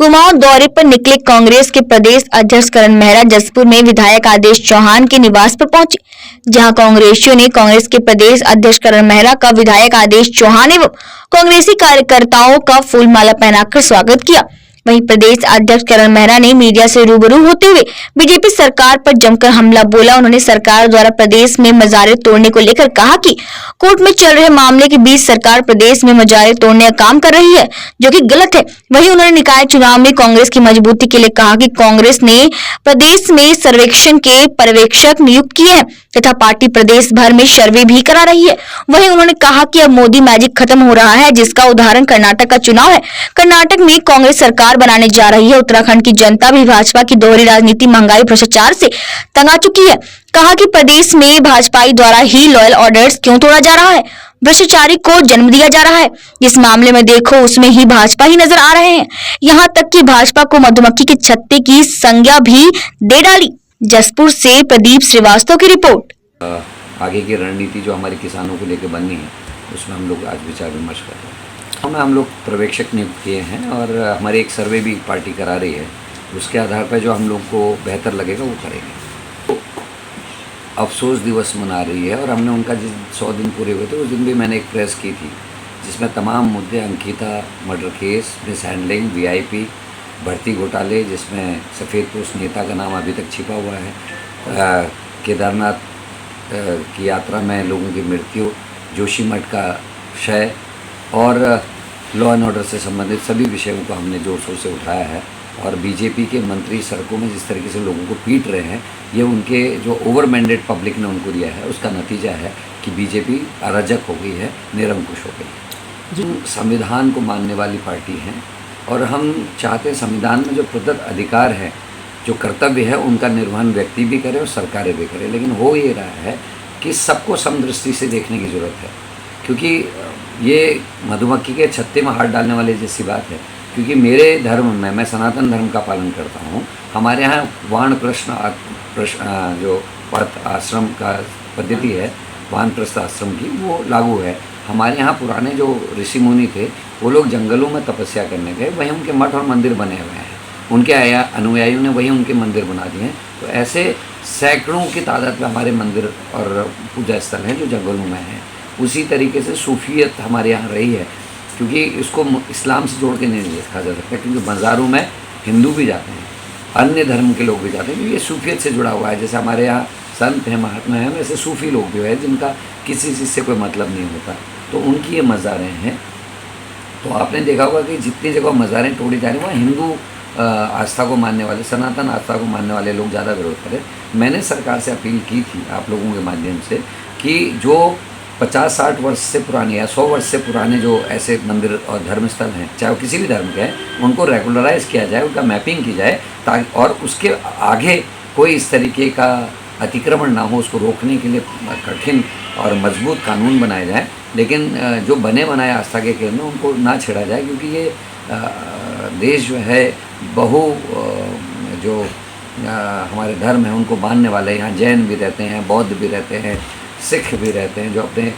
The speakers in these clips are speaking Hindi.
कुमाऊं दौरे पर निकले कांग्रेस के प्रदेश अध्यक्ष करण मेहरा जसपुर में विधायक आदेश चौहान के निवास पर पहुंचे, जहां कांग्रेसियों ने कांग्रेस के प्रदेश अध्यक्ष करण मेहरा का विधायक आदेश चौहान एवं कांग्रेसी कार्यकर्ताओं का फूल माला पहनाकर स्वागत किया। वहीं प्रदेश अध्यक्ष करण मेहरा ने मीडिया से रूबरू होते हुए बीजेपी सरकार पर जमकर हमला बोला। उन्होंने सरकार द्वारा प्रदेश में मजारे तोड़ने को लेकर कहा कि कोर्ट में चल रहे मामले के बीच सरकार प्रदेश में मजारे तोड़ने का काम कर रही है, जो कि गलत है। वहीं उन्होंने निकाय चुनाव में कांग्रेस की मजबूती के लिए कहा कि कांग्रेस ने प्रदेश में सर्वेक्षण के पर्यवेक्षक नियुक्त किए हैं तथा पार्टी प्रदेश भर में सर्वे भी करा रही है। वहीं उन्होंने कहा कि अब मोदी मैजिक खत्म हो रहा है, जिसका उदाहरण कर्नाटक का चुनाव है। कर्नाटक में कांग्रेस सरकार बनाने जा रही है। उत्तराखंड की जनता भी भाजपा की दोहरी राजनीति, महंगाई, भ्रष्टाचार से तंग आ चुकी है। कहा कि प्रदेश में भाजपा द्वारा ही लॉयल ऑर्डर्स क्यों तोड़ा जा रहा है, भ्रष्टाचारी को जन्म दिया जा रहा है। जिस मामले में देखो उसमें ही भाजपा ही नजर आ रहे हैं। यहाँ तक कि भाजपा को मधुमक्खी के छत्ते की संज्ञा भी दे डाली। जसपुर से प्रदीप श्रीवास्तव की रिपोर्ट। आगे की रणनीति जो हमारे किसानों को लेकर बननी है, उसमें हम लोग आज विचार विमर्श कर रहे हैं। हम लोग पर्यवेक्षक नियुक्त किए हैं और हमारी एक सर्वे भी पार्टी करा रही है। उसके आधार पर जो हम लोग को बेहतर लगेगा वो करेंगे। तो अफसोस दिवस मना रही है और हमने उनका जिस 100 दिन पूरे हुए थे उस दिन भी मैंने एक प्रेस की थी, जिसमें तमाम मुद्दे, Ankita murder case, miss handling, VIP, भर्ती घोटाले, जिसमें सफ़ेद पोस्ट नेता का नाम अभी तक छिपा हुआ है, केदारनाथ की यात्रा में लोगों की मृत्यु, जोशीमठ का क्षय और लॉ एंड ऑर्डर से संबंधित सभी विषयों को हमने जोर शोर से उठाया है। और बीजेपी के मंत्री सड़कों में जिस तरीके से लोगों को पीट रहे हैं, ये उनके जो ओवर मैंडेट पब्लिक ने उनको दिया है, उसका नतीजा है कि बीजेपी अराजक हो गई है, निरंकुश हो गई है। जो संविधान को मानने वाली पार्टी हैं और हम चाहते हैं संविधान में जो प्रदत्त अधिकार है, जो कर्तव्य है, उनका निर्वहन व्यक्ति भी करे और सरकारें भी करें। लेकिन हो ये रहा है कि सबको समदृष्टि से देखने की ज़रूरत है, क्योंकि ये मधुमक्खी के छत्ते में हाथ डालने वाली जैसी बात है। क्योंकि मेरे धर्म में, मैं सनातन धर्म का पालन करता हूँ, हमारे यहाँ वानप्रस्थ जो पथ आश्रम का पद्धति है, वानप्रस्थ आश्रम की, वो लागू है। हमारे यहाँ पुराने जो ऋषि मुनि थे, वो लोग जंगलों में तपस्या करने गए, वहीं उनके मठ और मंदिर बने हुए हैं। उनके अनुयायियों ने वहीं उनके मंदिर बना दिए हैं। तो ऐसे सैकड़ों की तादाद में हमारे मंदिर और पूजा स्थल हैं जो जंगलों में हैं। उसी तरीके से सूफियत हमारे यहाँ रही है, क्योंकि इसको इस्लाम से जोड़ के नहीं देखा जा सकता, क्योंकि मज़ारों में हिंदू भी जाते हैं, अन्य धर्म के लोग भी जाते हैं, क्योंकि ये सूफियत से जुड़ा हुआ है। जैसे हमारे यहाँ संत हैं, महात्मा हैं, वैसे सूफी लोग भी हैं जिनका किसी चीज़ से कोई मतलब नहीं होता, तो उनकी ये मज़ारें हैं। तो आपने देखा होगा कि जितनी जगह मज़ारें तोड़ी जा रही हैं, वहाँ हिंदू आस्था को मानने वाले, सनातन आस्था को मानने वाले लोग ज़्यादा विरोध करें। मैंने सरकार से अपील की थी आप लोगों के माध्यम से कि जो 50-60 वर्ष से पुराने या 100 वर्ष से पुराने जो ऐसे मंदिर और धर्म स्थल हैं, चाहे वो किसी भी धर्म के हैं, उनको रेगुलराइज किया जाए, उनका मैपिंग की जाए, ताकि और उसके आगे कोई इस तरीके का अतिक्रमण ना हो। उसको रोकने के लिए कठिन और मजबूत कानून बनाए जाएँ। लेकिन जो बने बनाए आस्था के केंद्र उनको ना छेड़ा जाए, क्योंकि ये देश जो है जो हमारे धर्म है उनको मानने वाले, यहाँ जैन भी रहते हैं, बौद्ध भी रहते हैं, सिख भी रहते हैं, जो अपने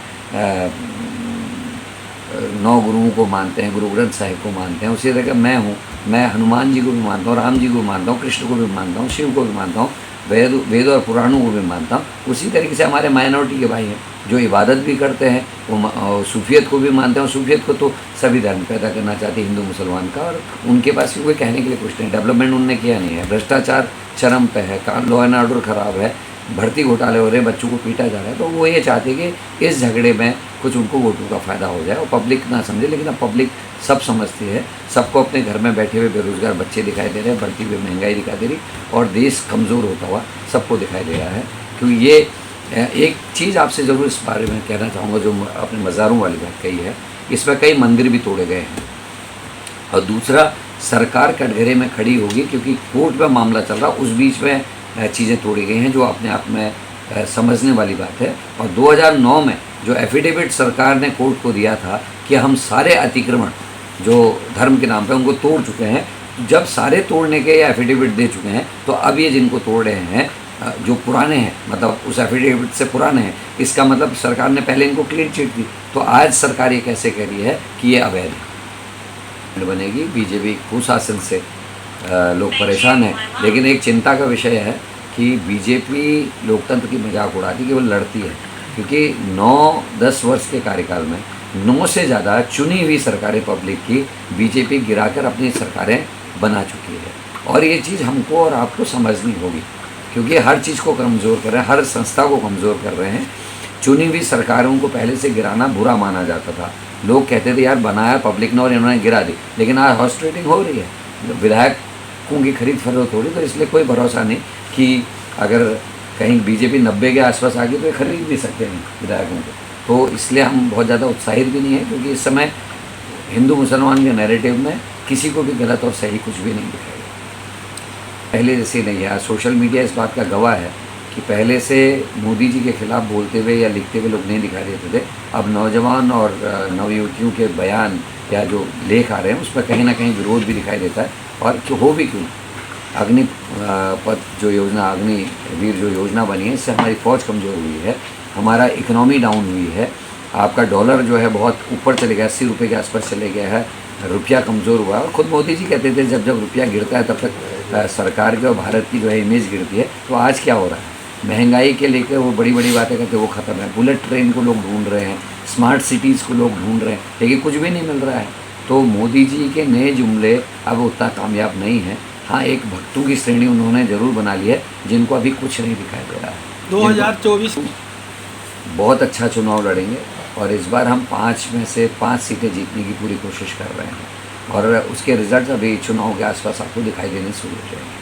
9 गुरुओं को मानते हैं, गुरु ग्रंथ साहिब को मानते हैं। उसी तरह मैं हूँ, मैं हनुमान जी को भी मानता हूँ, राम जी को भी मानता हूँ, कृष्ण को भी मानता हूँ, शिव को भी मानता हूँ, वेद और पुराणों को भी मानता हूँ। उसी तरीके से हमारे माइनॉरिटी के भाई हैं जो इबादत भी करते हैं, वो सूफियत को भी मानते हैं। सूफियत को तो सभी धर्म पैदा करना चाहते हैं, हिंदू मुसलमान का, और उनके पास कोई कहने के लिए कुछ नहीं। डेवलपमेंट उनने किया नहीं है, भ्रष्टाचार चरम पे है, लॉ एंड ऑर्डर खराब है, भर्ती घोटाले हो रहे, बच्चों को पीटा जा रहा है। तो वो ये चाहते हैं कि इस झगड़े में कुछ उनको वोटों का फ़ायदा हो जाए और पब्लिक ना समझे। लेकिन अब पब्लिक सब समझती है, सबको अपने घर में बैठे हुए बेरोजगार बच्चे दिखाई दे रहे हैं, बढ़ती हुई महंगाई दिखाई दे रही, और देश कमज़ोर होता हुआ सबको दिखाई दे रहा है। क्योंकि ये एक चीज़ आपसे ज़रूर इस बारे में कहना चाहूँगा, जो अपने मज़ारों वाली बात कही है, इसमें कई मंदिर भी तोड़े गए हैं। और दूसरा, सरकार कटघरे में खड़ी होगी, क्योंकि कोर्ट में मामला चल रहा, उस बीच में चीज़ें तोड़ी गई हैं, जो अपने आप में समझने वाली बात है। और 2009 में जो एफिडेविट सरकार ने कोर्ट को दिया था कि हम सारे अतिक्रमण जो धर्म के नाम पे उनको तोड़ चुके हैं, जब सारे तोड़ने के एफिडेविट दे चुके हैं, तो अब ये जिनको तोड़ रहे हैं जो पुराने हैं, मतलब उस एफिडेविट से पुराने हैं, इसका मतलब सरकार ने पहले इनको क्लीन चिट दी। तो आज सरकार ये कैसे कह रही है कि ये अवैध है? बनेगी बीजेपी कुशासन से लोग परेशान हैं। लेकिन एक चिंता का विषय है कि बीजेपी लोकतंत्र की मजाक उड़ाती है कि वो लड़ती है, क्योंकि 9-10 वर्ष के कार्यकाल में 9 से ज़्यादा चुनी हुई सरकारें पब्लिक की बीजेपी गिराकर अपनी सरकारें बना चुकी है। और ये चीज़ हमको और आपको समझनी होगी, क्योंकि हर चीज़ को कमज़ोर कर रहे हैं, हर संस्था को कमज़ोर कर रहे हैं। चुनी हुई सरकारों को पहले से गिराना बुरा माना जाता था। लोग कहते थे यार बनाया पब्लिक ने और इन्होंने गिरा दी, लेकिन आज हॉर्स ट्रेडिंग हो रही है। विधायकों की खरीद फरोख्त हो रही, तो इसलिए कोई भरोसा नहीं कि अगर कहीं बीजेपी 90 के आसपास आ गई तो ये खरीद भी सकते हैं विधायकों को। तो इसलिए हम बहुत ज़्यादा उत्साहित भी नहीं हैं, क्योंकि इस समय हिंदू मुसलमान के नैरेटिव में किसी को भी गलत और सही कुछ भी नहीं दिखाई देगा। पहले जैसे नहीं है। सोशल मीडिया इस बात का गवाह है कि पहले से मोदी जी के खिलाफ बोलते हुए या लिखते हुए लोग नहीं दिखाई देते थे। अब नौजवान और नवयुवतियों के बयान या जो लेख आ रहे हैं उस पर कहीं ना कहीं विरोध भी दिखाई देता है। और क्यों हो भी क्यों, अग्निपथ जो योजना, अग्निवीर जो योजना बनी है, इससे हमारी फ़ौज कमज़ोर हुई है, हमारा इकनॉमी डाउन हुई है, आपका डॉलर जो है बहुत ऊपर चले गया, 80 रुपये के आसपास चले गया है, रुपया कमज़ोर हुआ है। और ख़ुद मोदी जी कहते थे जब जब रुपया गिरता है तब तक सरकार की और भारत की जो है इमेज गिरती है। तो आज क्या हो रहा है, महंगाई के लेकर वो बड़ी बड़ी बातें करते वो ख़त्म है। बुलेट ट्रेन को लोग ढूंढ रहे हैं, स्मार्ट सिटीज़ को लोग ढूंढ रहे हैं, लेकिन कुछ भी नहीं मिल रहा है। तो मोदी जी के नए जुमले अब उतना कामयाब नहीं हैं। हाँ, एक भक्तों की श्रेणी उन्होंने ज़रूर बना ली है, जिनको अभी कुछ नहीं दिखाई दे रहा है। 2024 बहुत अच्छा चुनाव लड़ेंगे और इस बार हम 5 में से 5 सीटें जीतने की पूरी कोशिश कर रहे हैं, और उसके रिजल्ट अभी चुनाव के आसपास आपको दिखाई देने शुरू हो जाएंगे।